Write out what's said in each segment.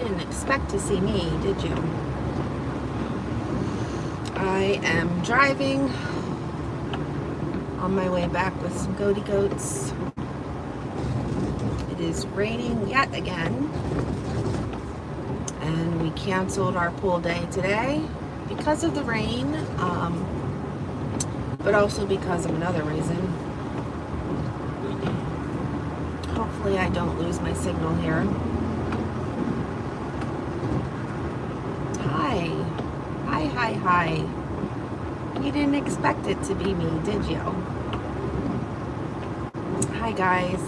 Didn't expect to see me, did you? I am driving on my way back with some goaty goats. It is raining yet again, and we canceled our pool day today because of the rain, but also because of another reason. Hopefully I don't lose my signal here. Hi. You didn't expect it to be me, did you? Hi guys.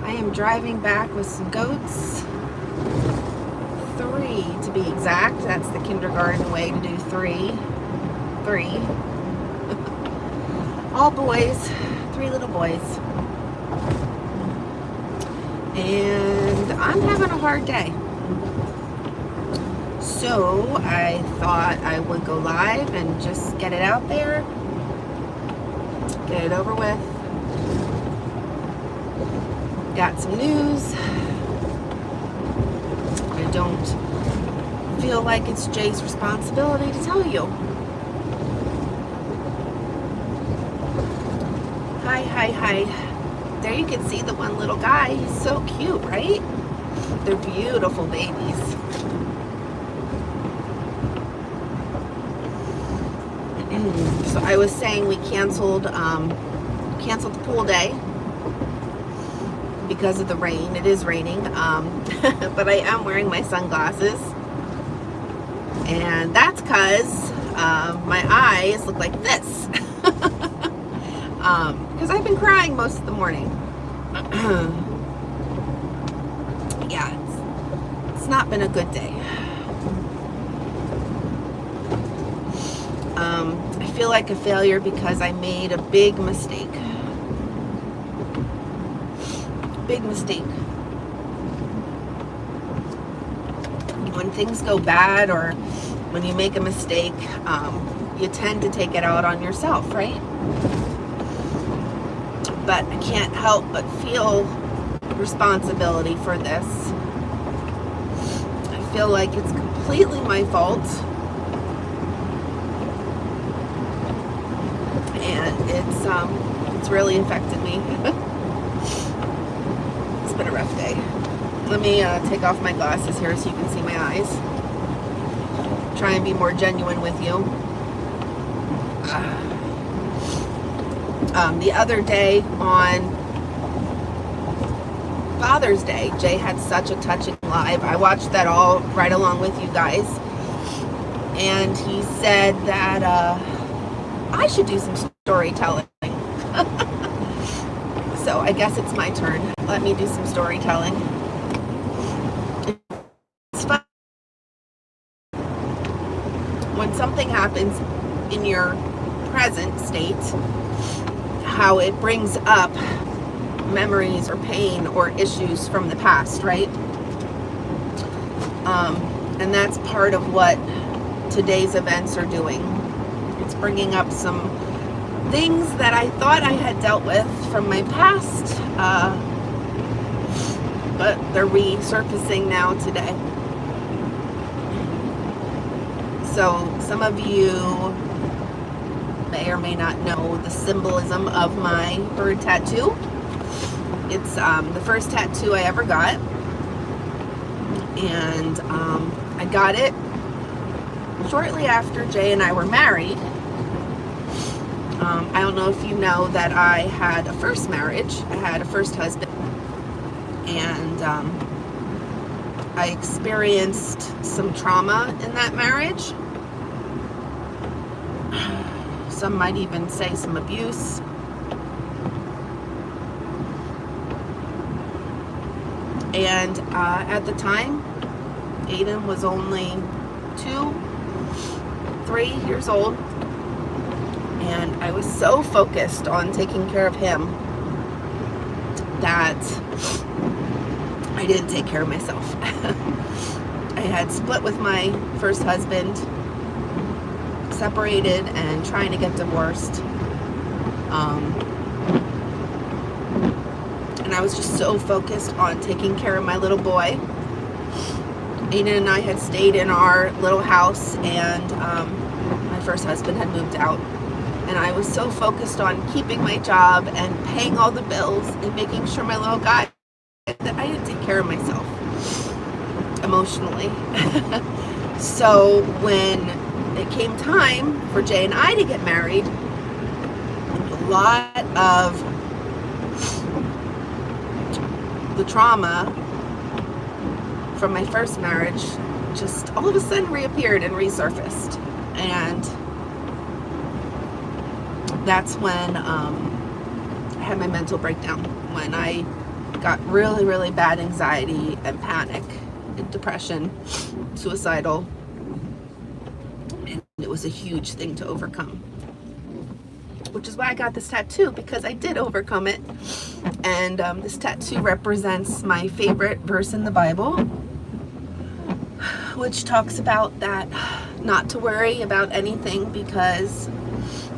I am driving back with some goats. 3 to be exact. That's the kindergarten way to do 3. 3. All boys. 3 little boys. And I'm having a hard day. So I thought I would go live and just get it out there, get it over with. Got some news. I don't feel like it's Jay's responsibility to tell you. Hi. There you can see the one little guy. He's so cute, right? They're beautiful babies. So I was saying we canceled the pool day because of the rain. It is raining, but I am wearing my sunglasses, and that's because my eyes look like this. Because I've been crying most of the morning. Yeah, it's not been a good day. I feel like a failure because I made a big mistake. Big mistake. When things go bad or when you make a mistake, you tend to take it out on yourself, right? But I can't help but feel responsibility for this. I feel like it's completely my fault. And it's really affected me. It's been a rough day. Let me take off my glasses here so you can see my eyes. Try and be more genuine with you. The other day on Father's Day, Jay had such a touching live. I watched that all right along with you guys. And he said that I should do some storytelling. So I guess it's my turn. Let me do some storytelling. It's fun when something happens in your present state, how it brings up memories or pain or issues from the past, right? And that's part of what today's events are doing. It's bringing up some things that I thought I had dealt with from my past, but they're resurfacing now today. So some of you may or may not know the symbolism of my bird tattoo. It's the first tattoo I ever got, and I got it shortly after Jay and I were married. I don't know if you know that I had a first marriage. I had a first husband, and I experienced some trauma in that marriage. Some might even say some abuse. And at the time, Aiden was only 3 years old. And I was so focused on taking care of him that I didn't take care of myself. I had split with my first husband, separated and trying to get divorced. And I was just so focused on taking care of my little boy Aiden and I had stayed in our little house, and my first husband had moved out. And I was so focused on keeping my job and paying all the bills and making sure my little guy, that I didn't take care of myself emotionally. So when it came time for Jay and I to get married, a lot of the trauma from my first marriage just all of a sudden reappeared and resurfaced. And that's when I had my mental breakdown, when I got really, really bad anxiety and panic and depression, suicidal. And it was a huge thing to overcome, which is why I got this tattoo, because I did overcome it. And this tattoo represents my favorite verse in the Bible, which talks about that not to worry about anything, because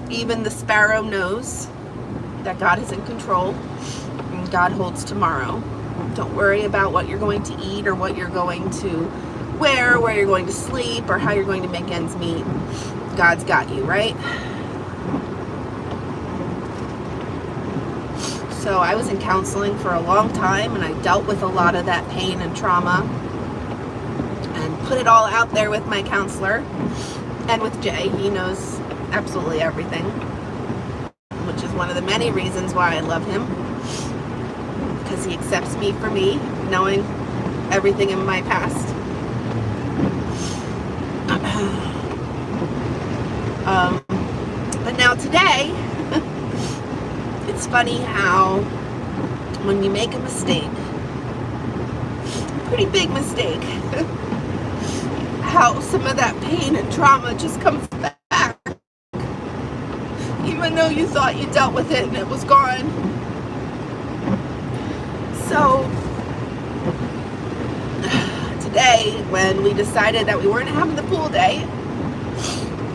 even the sparrow knows that God is in control and God holds tomorrow. Don't worry about what you're going to eat or what you're going to wear, where you're going to sleep, or how you're going to make ends meet. God's got you, right? So I was in counseling for a long time, and I dealt with a lot of that pain and trauma and put it all out there with my counselor and with Jay. He knows absolutely everything, which is one of the many reasons why I love him, because he accepts me for me, knowing everything in my past. But now today, it's funny how when you make a mistake, a pretty big mistake, how some of that pain and trauma just comes back, even though you thought you dealt with it and it was gone. So today, when we decided that we weren't having the pool day,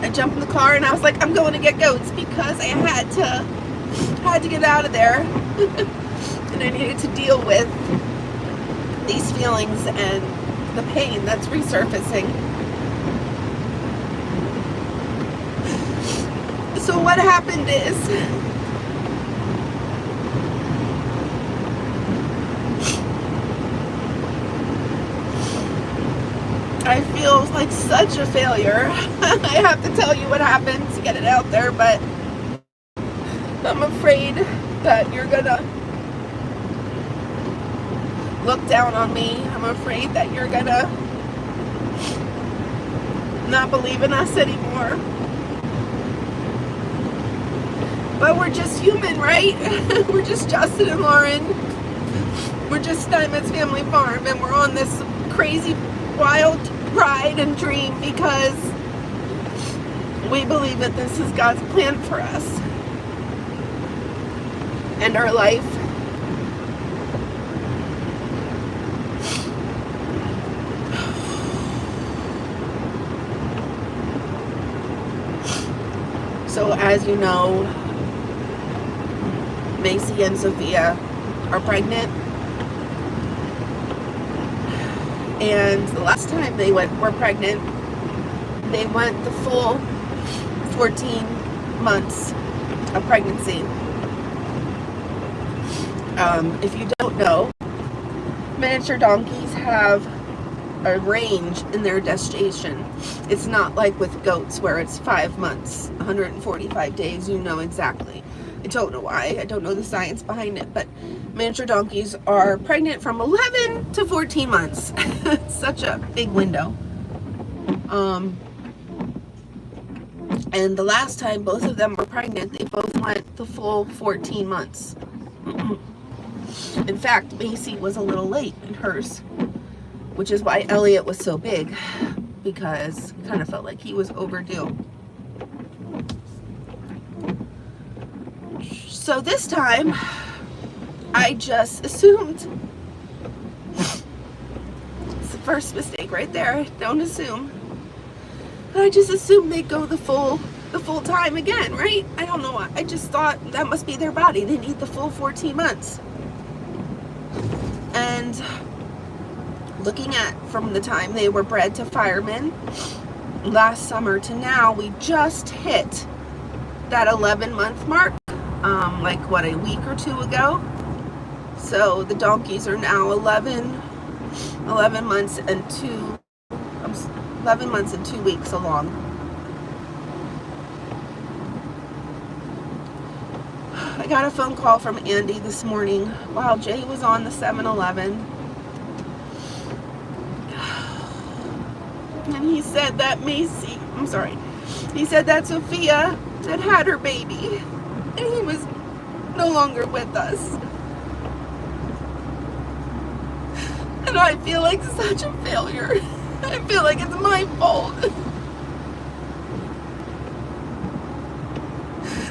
I jumped in the car and I was like, I'm going to get goats, because I had to get out of there. And I needed to deal with these feelings and the pain that's resurfacing. So what happened is, I feel like such a failure. I have to tell you what happened to get it out there, but I'm afraid that you're gonna look down on me. I'm afraid that you're gonna not believe in us anymore. But we're just human, right? We're just Justin and Lauren. We're just Steinmetzfamilyfarm, and we're on this crazy, wild ride and dream because we believe that this is God's plan for us and our life. So as you know, Macy and Sophia are pregnant. And the last time they were pregnant, they went the full 14 months of pregnancy. If you don't know, miniature donkeys have a range in their gestation. It's not like with goats where it's 5 months, 145 days, you know exactly. I don't know why, I don't know the science behind it, but miniature donkeys are pregnant from 11 to 14 months. It's such a big window. And the last time both of them were pregnant, they both went the full 14 months. In fact, Macy was a little late in hers, which is why Elliot was so big, because it kind of felt like he was overdue. So this time, I just assumed. It's the first mistake right there. Don't assume. But I just assumed they'd go the full time again, right? I don't know why. I just thought that must be their body. They need the full 14 months. And looking at from the time they were bred to firemen last summer to now, we just hit that 11-month mark, like what, a week or two ago. So the donkeys are now 11 months and 2 weeks along. I got a phone call from Andy this morning while Jay was on the 7-Eleven. And he said that he said that Sophia had her baby and he was no longer with us. And I feel like such a failure. I feel like it's my fault.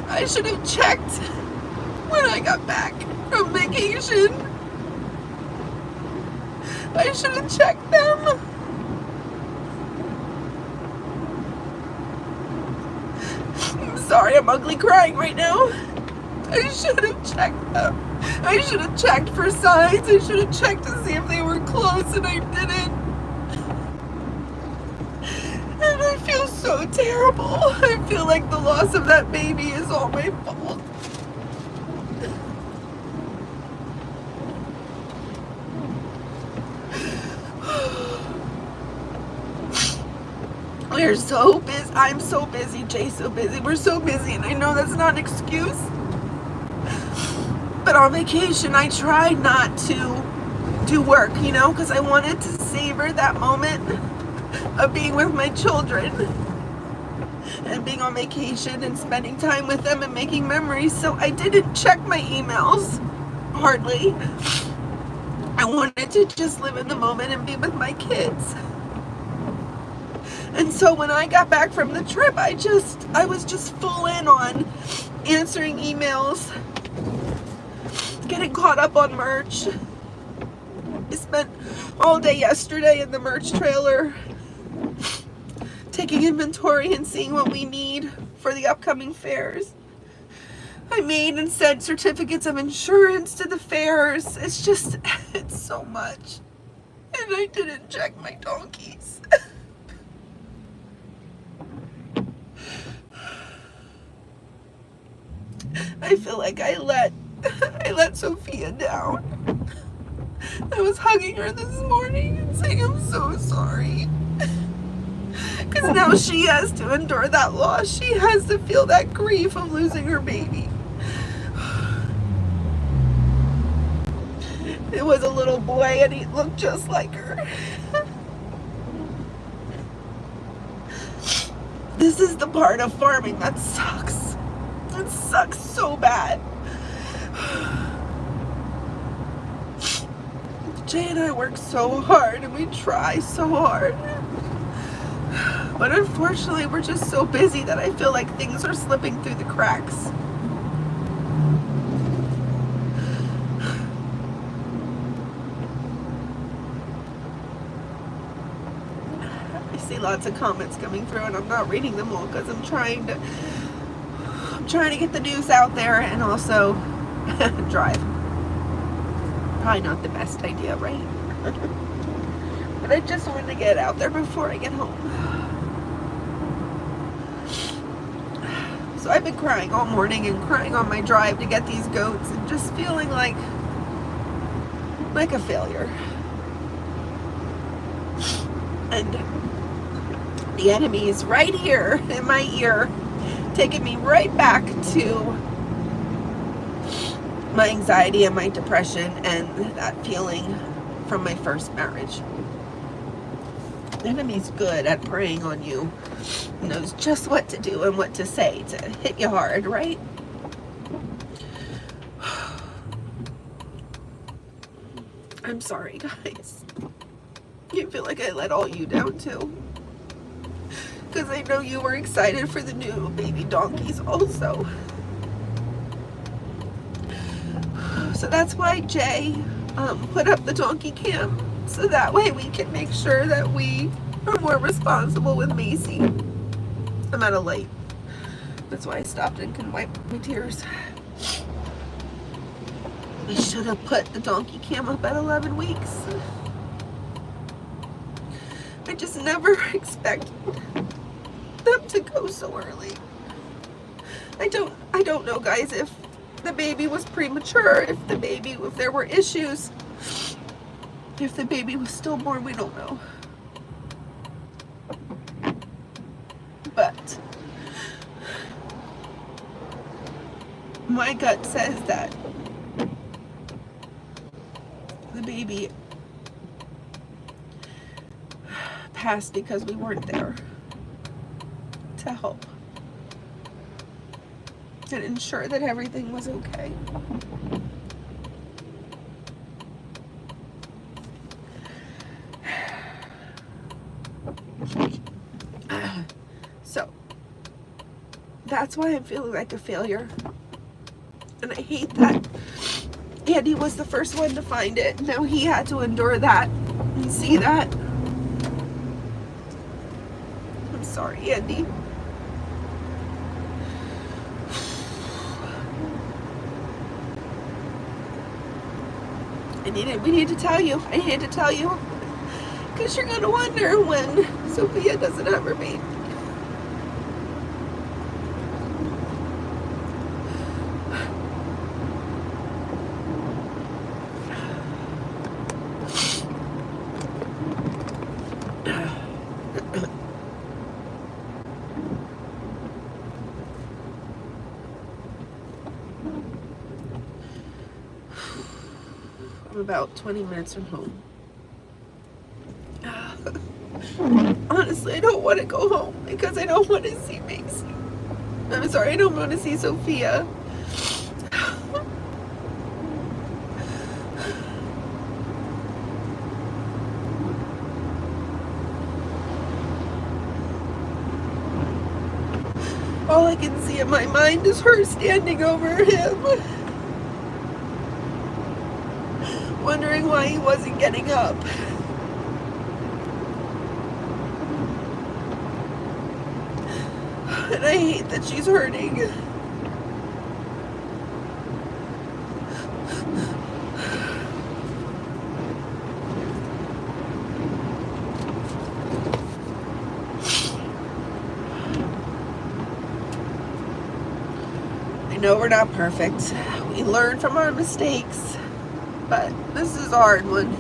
I should have checked when I got back from vacation. I should have checked them. I'm sorry, I'm ugly crying right now. I should have checked them. I should have checked for signs. I should have checked to see if they were close, and I didn't. And I feel so terrible. I feel like the loss of that baby is all my fault. We're so busy. I'm so busy. Jay's so busy. We're so busy, and I know that's not an excuse. But on vacation, I tried not to do work, you know, because I wanted to savor that moment of being with my children and being on vacation and spending time with them and making memories. So I didn't check my emails, hardly. I wanted to just live in the moment and be with my kids. And so when I got back from the trip, I was just full in on answering emails, getting caught up on merch. I spent all day yesterday in the merch trailer, taking inventory and seeing what we need for the upcoming fairs. I made and sent certificates of insurance to the fairs. It's so much. And I didn't check my donkeys. I feel like I let Sophia down. I was hugging her this morning and saying I'm so sorry. Because now she has to endure that loss. She has to feel that grief of losing her baby. It was a little boy and he looked just like her. This is the part of farming that sucks. It sucks so bad. Jay and I work so hard and we try so hard. But unfortunately, we're just so busy that I feel like things are slipping through the cracks. I see lots of comments coming through and I'm not reading them all because I'm trying to get the news out there and also drive. Probably not the best idea, right? But I just wanted to get it out there before I get home. So I've been crying all morning and crying on my drive to get these goats and just feeling like a failure. And the enemy is right here in my ear, taking me right back to my anxiety and my depression and that feeling from my first marriage. The enemy's good at preying on you. He knows just what to do and what to say to hit you hard, right? I'm sorry, guys. I feel like I let all you down too. Because I know you were excited for the new baby donkeys also. So that's why Jay put up the donkey cam. So that way we can make sure that we are more responsible with Macy. I'm out of light. That's why I stopped and couldn't wipe my tears. We should have put the donkey cam up at 11 weeks. I just never expected them to go so early. I don't know, guys, if the baby was premature, if there were issues, if the baby was stillborn, we don't know. But my gut says that the baby passed because we weren't there to help and ensure that everything was okay. So that's why I'm feeling like a failure. And I hate that Andy was the first one to find it. Now he had to endure that and see that. I'm sorry, Andy. We need to tell you. I need to tell you. Because you're going to wonder when Sophia doesn't have her baby. I'm about 20 minutes from home. Honestly, I don't want to go home because I don't want to see Macy. I'm sorry, I don't want to see Sophia. All I can see in my mind is her standing over him, wondering why he wasn't getting up. And I hate that she's hurting. I know we're not perfect. We learn from our mistakes, but this is a hard one.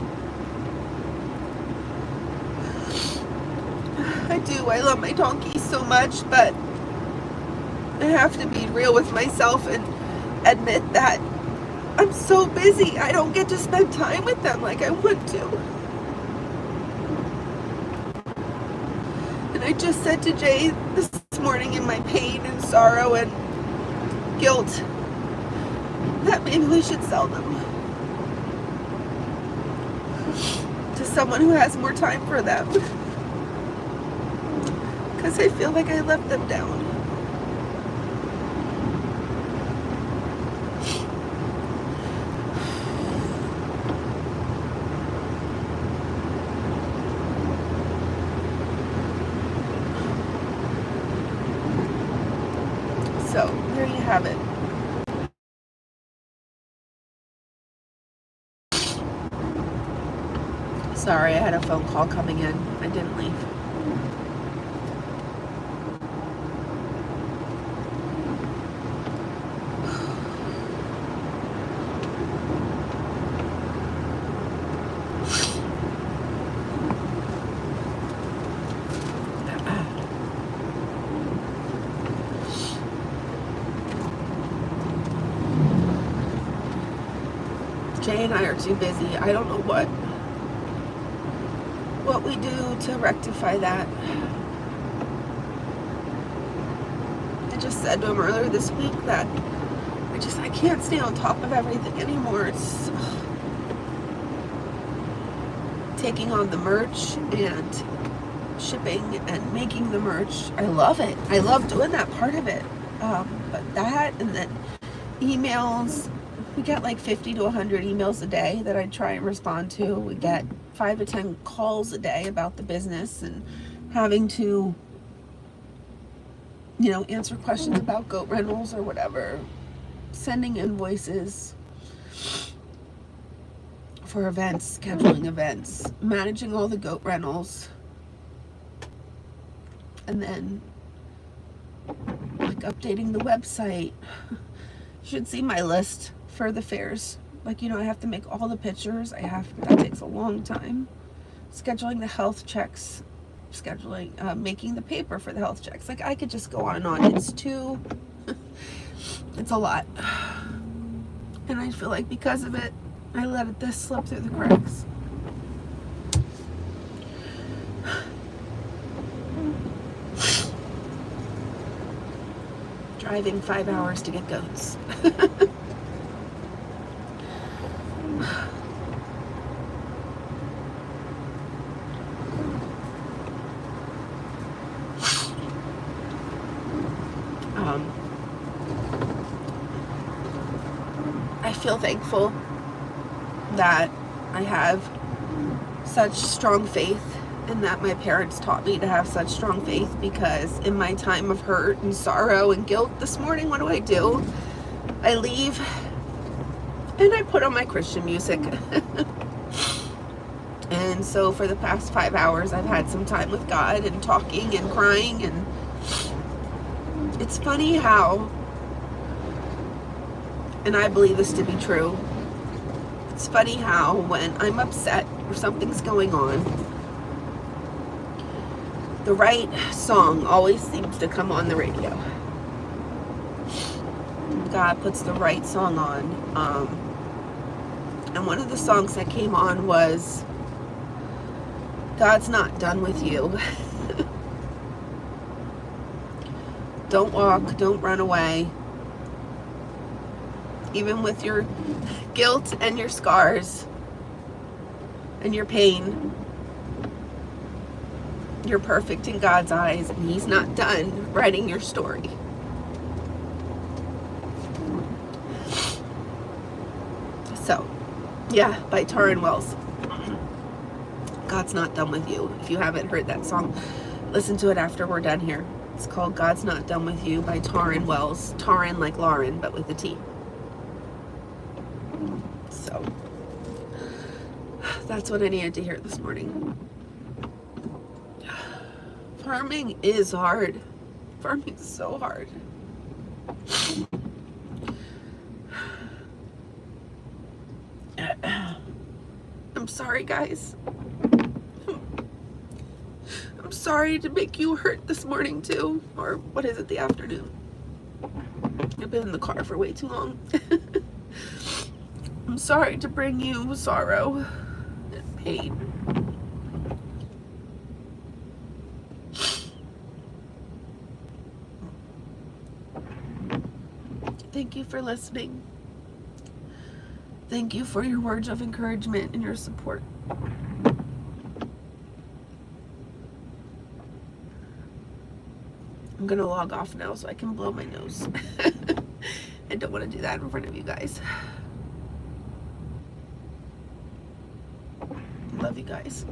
I do. I love my donkeys so much, but I have to be real with myself and admit that I'm so busy. I don't get to spend time with them like I want to. And I just said to Jay this morning in my pain and sorrow and guilt that maybe we should sell them to someone who has more time for them. Because I feel like I let them down. So, there you have it. Sorry, I had a phone call coming in. I didn't leave. Jay and I are too busy. I don't know what we do to rectify that. I just said to him earlier this week that I can't stay on top of everything anymore. It's taking on the merch and shipping and making the merch. I love it. I love doing that part of it. But that, and then emails. We get like 50 to 100 emails a day that I try and respond to. We get 5 to 10 calls a day about the business and having to, answer questions about goat rentals or whatever. Sending invoices for events, scheduling events, managing all the goat rentals. And then like updating the website. You should see my list for the fairs. Like, you know, I have to make all the pictures. That takes a long time. Scheduling the health checks, making the paper for the health checks. Like, I could just go on and on. It's a lot. And I feel like because of it, I let this slip through the cracks. Driving 5 hours to get goats. I feel thankful that I have such strong faith, and that my parents taught me to have such strong faith, because in my time of hurt and sorrow and guilt this morning, what do? I leave and I put on my Christian music. And so for the past 5 hours, I've had some time with God and talking and crying. And it's funny how, and I believe this to be true, it's funny how when I'm upset or something's going on, the right song always seems to come on the radio. God puts the right song on. And one of the songs that came on was God's Not Done With You. Don't walk, don't run away. Even with your guilt and your scars and your pain, you're perfect in God's eyes, and He's not done writing your story. So, yeah, by Taryn Wells. God's Not Done With You. If you haven't heard that song, listen to it after we're done here. It's called God's Not Done With You by Taryn Wells. Taryn like Lauren, but with a T. So, that's what I needed to hear this morning. Farming is hard. Farming is so hard. I'm sorry, guys. I'm sorry to make you hurt this morning too. Or what is it, the afternoon? I've been in the car for way too long. I'm sorry to bring you sorrow and pain. Thank you for listening. Thank you for your words of encouragement and your support. I'm gonna log off now so I can blow my nose. I don't want to do that in front of you guys. Love you guys.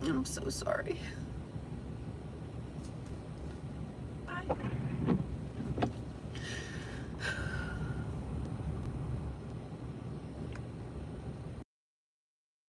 I'm so sorry. Bye.